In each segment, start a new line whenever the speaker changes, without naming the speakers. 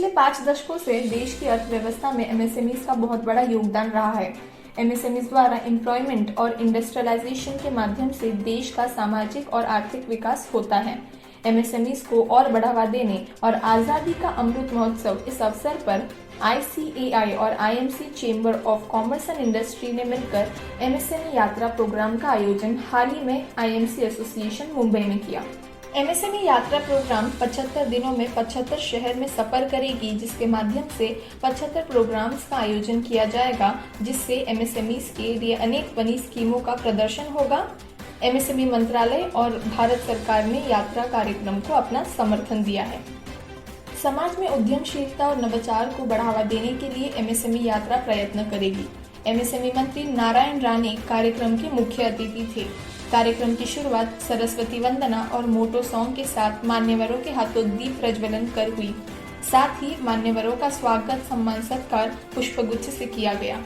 पिछले 5 दशकों से देश की अर्थव्यवस्था में एमएसएमईज का बहुत बड़ा योगदान रहा है। एमएसएमईज द्वारा एम्प्लॉयमेंट और इंडस्ट्रियलाइजेशन के माध्यम से देश का सामाजिक और आर्थिक विकास होता है। एमएसएमईज को और बढ़ावा देने और आजादी का अमृत महोत्सव इस अवसर पर ICAI और IMC chamber of commerce and industry ने मिलकर एमएसएमई यात्रा प्रोग्राम का आयोजन हाल ही में IMC एसोसिएशन मुंबई में किया। एमएसएमई यात्रा प्रोग्राम 75 दिनों में 75 शहर में सफर करेगी, जिसके माध्यम से 75 प्रोग्राम्स का आयोजन किया जाएगा, जिससे एमएसएमईज के लिए अनेक बनी स्कीमों का प्रदर्शन होगा। एमएसएमई मंत्रालय और भारत सरकार ने यात्रा कार्यक्रम को अपना समर्थन दिया है। समाज में उद्यमशीलता और नवाचार को बढ़ावा देने के लिए एमएसएमई यात्रा प्रयत्न करेगी। एमएसएमई मंत्री नारायण राणे कार्यक्रम के मुख्य अतिथि थे। कार्यक्रम की शुरुआत सरस्वती वंदना और मोटो सॉन्ग के साथ मान्यवरों के हाथों दीप प्रज्वलन कर हुई। साथ ही मान्यवरों का स्वागत सम्मान सत्कार पुष्पगुच्छ से किया गया।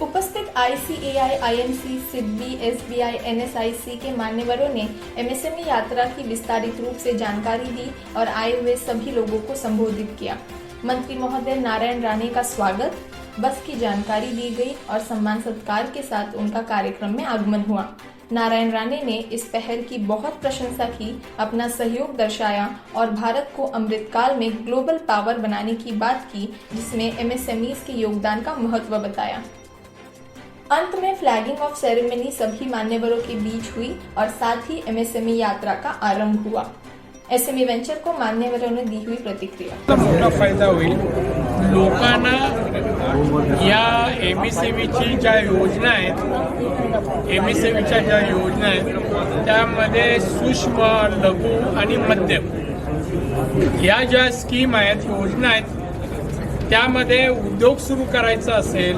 उपस्थित ICAI, IMC, SIDBI, SBI, NSIC के मान्यवरों ने एमएसएमई यात्रा की विस्तारित रूप से जानकारी दी और आए हुए सभी लोगों को संबोधित किया। मंत्री महोदय नारायण राणे का स्वागत, बस की जानकारी दी गई और सम्मान सत्कार के साथ उनका कार्यक्रम में आगमन हुआ। नारायण राणे ने इस पहल की बहुत प्रशंसा की, अपना सहयोग दर्शाया और भारत को अमृतकाल में ग्लोबल पावर बनाने की बात की, जिसमें एमएसएमईज के योगदान का महत्व बताया। अंत में फ्लैगिंग ऑफ सेरेमनी सभी मान्यवरों के बीच हुई और साथ ही एमएसएमई यात्रा का आरंभ हुआ। एसएमई वेंचर को मान्यवरों ने दी हुई प्रतिक्रिया।
मोठा फायदा होईल लोकांना। या एमएसएमईची ज्या योजना आहेत, एमएसएमईच्या ज्या योजना आहेत त्यामध्ये सूक्ष्म, लघु आणि मध्यम या ज्या स्कीम आहेत, योजना आहेत, त्यामध्ये उद्योग सुरू करायचा असेल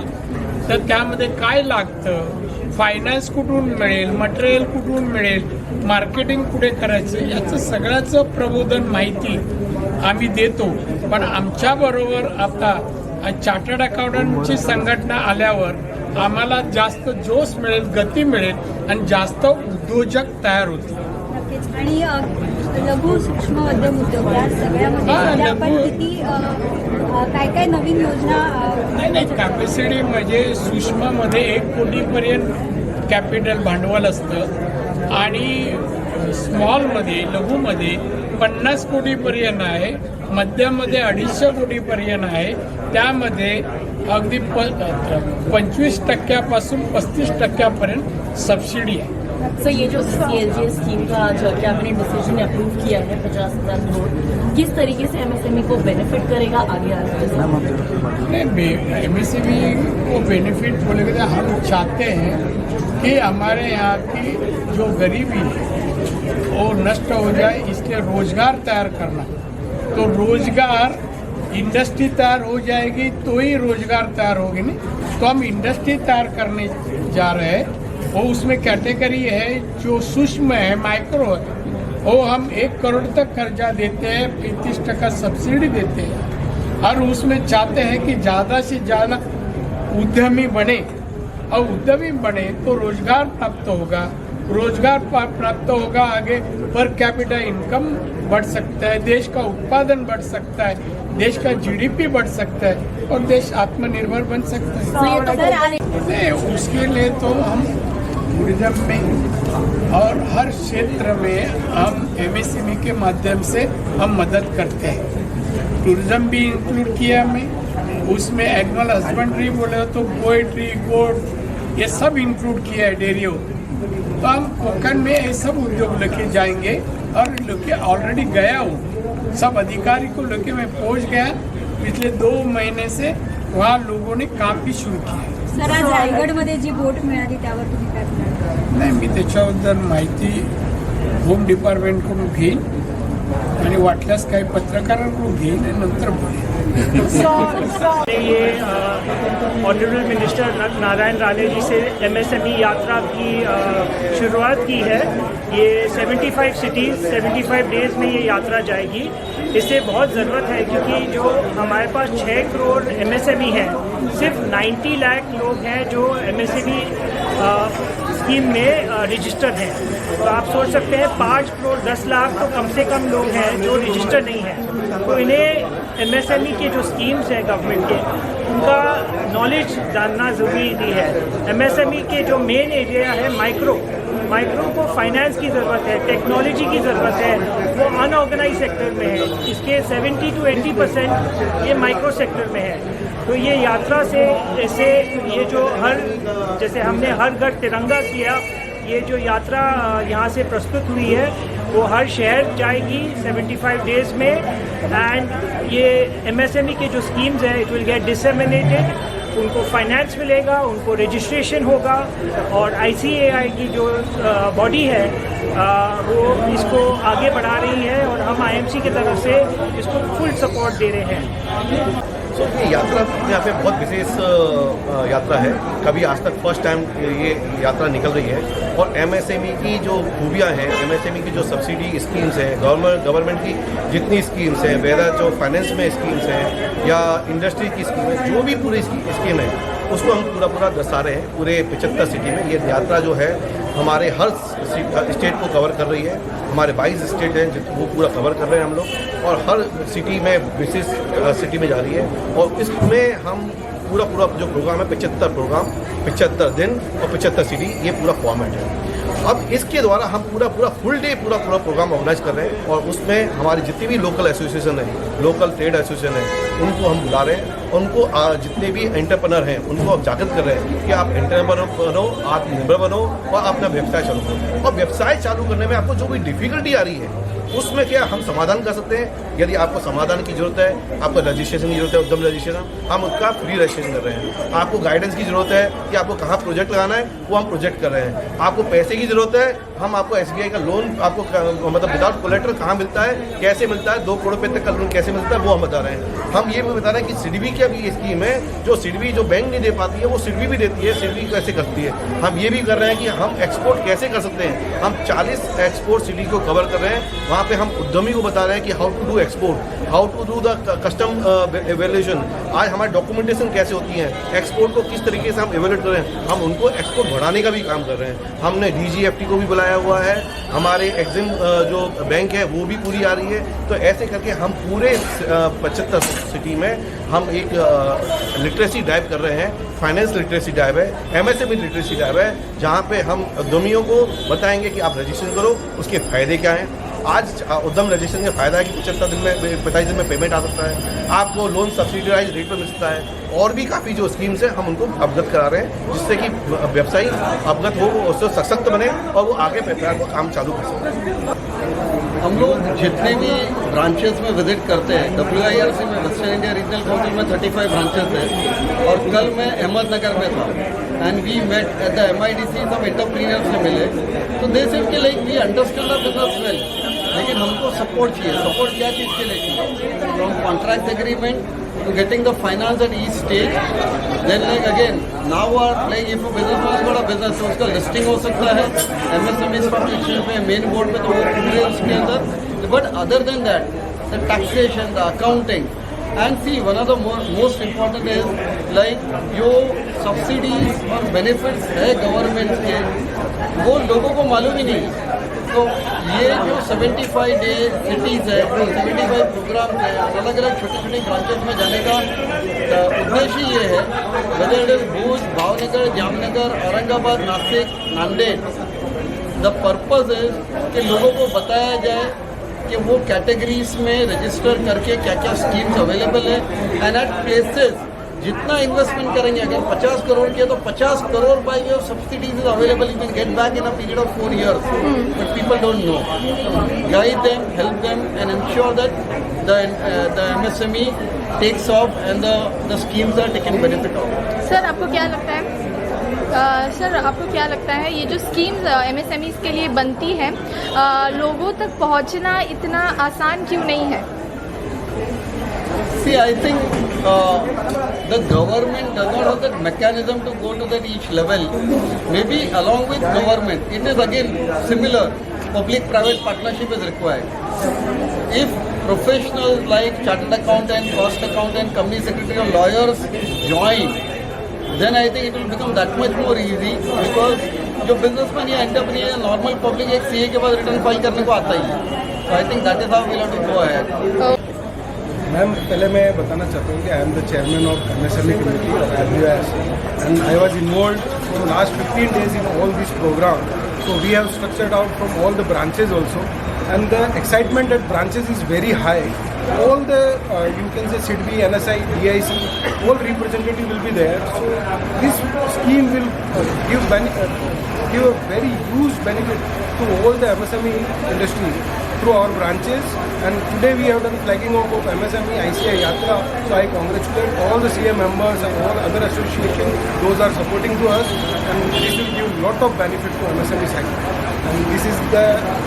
तर त्यामध्ये काय लागतं, फायनान्स कुठून मिळेल, मटेरियल कुठून मिळेल, मार्केटिंग कुठे करायचं, याचं सगळ्याचं प्रबोधन माहिती आम्ही देतो। पण आमच्याबरोबर आता चार्टर्ड अकाउंटंटची संघटना आल्यावर आम्हाला जास्त जोश मिळेल, गती मिळेल आणि जास्त उद्योजक तयार होतील।
आणि लघु सूक्ष्म मध्यम उद्योग या सगळ्यामध्ये आपण किती काय नवीन योजना
नाही, कॅपॅसिटी म्हणजे सूक्ष्ममध्ये 1 कोटीपर्यंत कॅपिटल भांडवल असतं आणि स्मॉलमध्ये, लघुमध्ये 50 कोटीपर्यंत आहे, मध्यममध्ये 250 कोटीपर्यंत आहे। त्यामध्ये अगदी 25% पासून 35% सबसिडी है।
सर, ये जो CLG स्कीम का जो कैबिनेट डिसीजन ने अप्रूव किया है 50,000 करोड़, किस तरीके से एमएसएमई को बेनिफिट करेगा आगे आने
नहीं, एमएसएमई को बेनिफिट बोलेंगे तो हम चाहते हैं कि हमारे यहाँ की जो गरीबी है वो नष्ट हो जाए, इसलिए रोजगार तैयार करना। तो रोजगार, इंडस्ट्री तैयार हो जाएगी तो ही रोजगार तैयार होगी। नहीं तो हम इंडस्ट्री तैयार करने जा रहे हैं। वो उसमें कैटेगरी है जो सूक्ष्म है, माइक्रो है, वो हम 1 करोड़ तक कर्जा देते हैं, 35% सब्सिडी देते हैं और उसमें चाहते हैं कि ज़्यादा से ज़्यादा उद्यमी बने और उद्यमी बने तो रोजगार प्राप्त होगा, रोजगार प्राप्त होगा, आगे पर कैपिटल इनकम बढ़ सकता है, देश का उत्पादन बढ़ सकता है, देश का GDP बढ़ सकता है और देश आत्मनिर्भर बन सकता है। उसके लिए तो हम टूरिज्म में और हर क्षेत्र में हम एमएसएमई के माध्यम से हम मदद करते हैं। टूरिज्म भी इंक्लूड किया हमें, उसमें एनिमल हस्बेंड्री बोले तो पोएट्री, गोट, ये सब इंक्लूड किया है, डेयरी। तो हम कोकण में ये सब उद्योग लेके जाएंगे और लेके ऑलरेडी गया हूँ, सब अधिकारी को लेके मैं पहुँच गया। पिछले 2 महीने से वहाँ लोगों ने काम भी शुरू किया।
सर, आज रायगडमध्ये जी बोट मिळाली त्यावर तुम्ही काय म्हणाल?
नाही, मी त्याच्याबद्दल माहिती होम डिपार्टमेंटकडून घेईन आणि वाटल्यास काही पत्रकारांकडून घेईन आणि नंतर बोलेन।
ये ऑनरेबल मिनिस्टर नारायण राणे जी से एमएसएमई यात्रा की शुरुआत की है। ये 75 सिटीज़ 75 डेज़ में ये यात्रा जाएगी। इससे बहुत ज़रूरत है क्योंकि जो हमारे पास 6 करोड़ एमएसएमई हैं, सिर्फ 90 लाख लोग हैं जो एमएसएमई स्कीम में रजिस्टर्ड हैं। तो आप सोच सकते हैं 5 करोड़ 10 लाख तो कम से कम लोग हैं जो रजिस्टर्ड नहीं हैं। तो इन्हें MSME के जो स्कीम्स हैं गवर्नमेंट के, उनका नॉलेज जानना ज़रूरी है। MSME के जो मेन एरिया है माइक्रो को फाइनेंस की ज़रूरत है, टेक्नोलॉजी की ज़रूरत है, वो अनऑर्गेनाइज सेक्टर में है। इसके 70 to 80% ये माइक्रो सेक्टर में है। तो ये यात्रा से ऐसे ये जो जैसे हमने हर घर तिरंगा किया, ये जो यात्रा यहाँ से प्रस्तुत हुई है वो हर शहर जाएगी 75 डेज़ में। एंड ये MSME के जो स्कीम्स हैं इट विल गेट डिसेमिनेटेड, उनको फाइनेंस मिलेगा, उनको रजिस्ट्रेशन होगा, और ICAI की जो बॉडी है वो इसको आगे बढ़ा रही है और हम IMC की तरफ से इसको फुल सपोर्ट दे रहे हैं।
सो ये यात्रा यहाँ पे बहुत विशेष यात्रा है। कभी आज तक फर्स्ट टाइम ये यात्रा निकल रही है। और MSME की जो खूबियाँ हैं, MSME की जो सब्सिडी स्कीम्स हैं, गवर्नमेंट की जितनी स्कीम्स हैं, वेदर जो फाइनेंस में स्कीम्स हैं या इंडस्ट्री की स्कीम है, जो भी पूरी स्कीम है उसको हम पूरा दर्शा रहे हैं पूरे 75 सिटी में। ये यात्रा जो है हमारे हर स्टेट को कवर कर रही है। हमारे 22 स्टेट हैं वो पूरा कवर कर रहे हैं हम लोग, और हर सिटी में विशेष सिटी में जा रही है। और इसमें हम पूरा जो प्रोग्राम है 75 प्रोग्राम, 75 दिन और 75 सिटी, ये पूरा फॉर्मेट है। अब इसके द्वारा हम पूरा फुल डे पूरा प्रोग्राम ऑर्गेनाइज कर रहे हैं। और उसमें हमारी जितनी भी लोकल एसोसिएशन है, लोकल ट्रेड एसोसिएशन है, उनको हम बुला रहे हैं। उनको जितने भी एंटरप्रेन्योर हैं उनको हम जागृत कर रहे हैं कि आप एंटरप्रेन्योर बनो, आत्मनिर्भर बनो और अपना व्यवसाय चालू करो। और व्यवसाय चालू करने में आपको जो भी डिफिकल्टी आ रही है उसमें क्या हम समाधान कर सकते हैं। यदि आपको समाधान की जरूरत है, आपको रजिस्ट्रेशन की जरूरत है, उद्यम रजिस्ट्रेशन, हम उसका फ्री रजिस्ट्रेशन कर रहे हैं। आपको गाइडेंस की जरूरत है कि आपको कहाँ प्रोजेक्ट लगाना है, वो हम प्रोजेक्ट कर रहे हैं। आपको पैसे की जरूरत है, हम आपको SBI का लोन आपको मतलब विदाउट कोलेटरल कहाँ मिलता है, कैसे मिलता है, 2 करोड़ रुपये तक का लोन कैसे मिलता है, वो हम बता रहे हैं। हम ये भी बता रहे हैं कि सिडबी की भी स्कीम है, जो सिडबी जो बैंक नहीं दे पाती है वो सिडबी भी देती है। सिडबी कैसे करती है, हम ये भी कर रहे हैं कि हम एक्सपोर्ट कैसे कर सकते हैं। हम 40 एक्सपोर्ट सिटी को कवर कर रहे हैं। वहाँ पे हम उद्यमी को बता रहे हैं कि how to do export, how to do the custom evaluation, आज हमारी डॉक्यूमेंटेशन कैसे होती है, एक्सपोर्ट को किस तरीके से हम एवेल्यूट कर रहे हैं। हम उनको एक्सपोर्ट बढ़ाने का भी काम कर रहे हैं। हमने DGFT को भी बुलाया हुआ है, हमारे एग्जिम जो बैंक है वो भी पूरी आ रही है। तो ऐसे करके हम पूरे 75 सिटी में हम एक लिटरेसी ड्राइव कर रहे हैं। फाइनेंस लिटरेसी ड्राइव है, MSME लिटरेसी ड्राइव है, जहाँ पे हम उद्यमियों को बताएंगे कि आप रजिस्ट्रेशन करो, उसके फ़ायदे क्या हैं। आज उद्यम रजिस्ट्रेशन का फ़ायदा है कि 45 दिन में पेमेंट आ सकता है, आपको लोन सब्सिडाइज रेट पर मिल सकता है, और भी काफ़ी जो स्कीम्स हैं हम उनको अवगत करा रहे हैं, जिससे कि व्यवसायी अवगत हो, उससे सशक्त बने और वो आगे व्यापार को काम चालू कर सकें।
हम लोग जितने भी ब्रांचेस में विजिट करते हैं, WIRC में वेस्टर्न इंडिया रीजनल काउंसिल में 35 ब्रांचेस हैं, और कल मैं अहमदनगर में था and we met at the MIDC, सब एंटरप्रेन्योर्स से मिले। तो दे सेड कि like we understand the business well, लेकिन हमको सपोर्ट चाहिए। सपोर्ट क्या चीज़ के लिए चाहिए? From contract agreement to getting the finance at each stage, then like again now are like if a businessman has got a business तो उसका listing हो सकता है MSME stock exchange पे, मेन बोर्ड पे, तो वो पूरे उसके अंदर। But other than that the taxation, the accounting, and see one of the most important is like जो subsidies और benefits है गवर्नमेंट के, वो लोगों को मालूम ही नहीं। तो ये जो 75 डे सिटीज़ है, 75 प्रोग्राम है, अलग अलग छोटी छोटी ब्रांचेस में जाने का उद्देश्य ये है, whether it is Bhuj, Bhavnagar, Jamnagar, Aurangabad, Nashik, Nanded, the purpose is कि लोगों को बताया जाए कि वो कैटेगरीज में रजिस्टर करके क्या क्या स्कीम्स अवेलेबल है, एंड एट प्लेसेस जितना इन्वेस्टमेंट करेंगे, अगर 50 करोड़ किया तो 50 crore by way of subsidies is available, you can get back in a period of 4 years, but people don't know. Guide them, help them and ensure that the MSME takes off and the schemes are taken benefit of.
Sir आपको क्या लगता है ये जो schemes MSMEs के लिए बनती है, लोगों तक पहुंचना इतना आसान क्यों नहीं है?
See, I think the government does not have that mechanism to go to that each level. Maybe along with government, it is again similar. Public-private partnership is required. If professionals like chartered accountant, cost accountant, company secretary, or lawyers join, then I think it will become that much more easy, because जो businessman या entrepreneur या normal public एक CA के बाद return file करने को आता ही है. So I think that is how we'll have to go ahead.
Ma'am पहले मैं बताना चाहता हूँ कि I am the chairman of MSME committee of AWS and I was involved for last 15 days in all these programs. So we have structured out from all the branches also, and the excitement at branches is very high. All the you can say SIDBI, NSI, DIC, all representative will be there. So this scheme will give a very huge benefit to all the MSME industry through our branches. And today we have done flagging off of MSME ICI Yatra. So I congratulate all the CA members and all other associations. Those are supporting to us, and this will give lot of benefit to MSME sector. And this is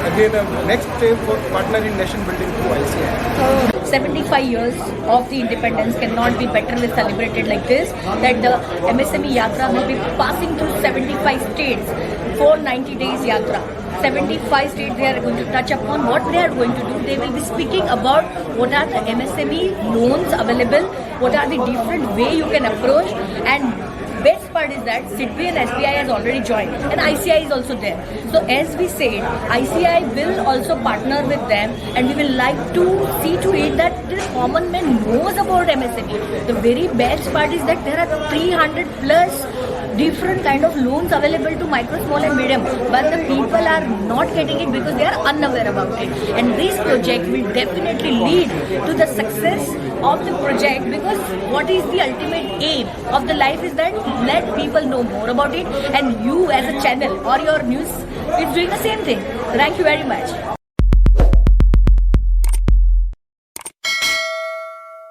again a next step for partner in nation building through ICI.
75 years of the independence cannot be betterly celebrated like this, that the MSME Yatra will be passing through 75 states for 90 days Yatra. 75 states they are going to touch upon. What they are going to do, they will be speaking about what are the MSME loans available, what are the different way you can approach, and best part is that SIDBI and SBI has already joined and ICI is also there. So as we said, ICI will also partner with them, and we will like to see to it that the common man knows about MSME. The very best part is that there are 300 plus different kind of loans available to micro, small and medium, but the people are not getting it because they are unaware about it. And this project will definitely lead to the success of the project, because what is the ultimate aim of the life is that let people know more about it, and you as a channel or your news is doing the same thing. Thank you very much.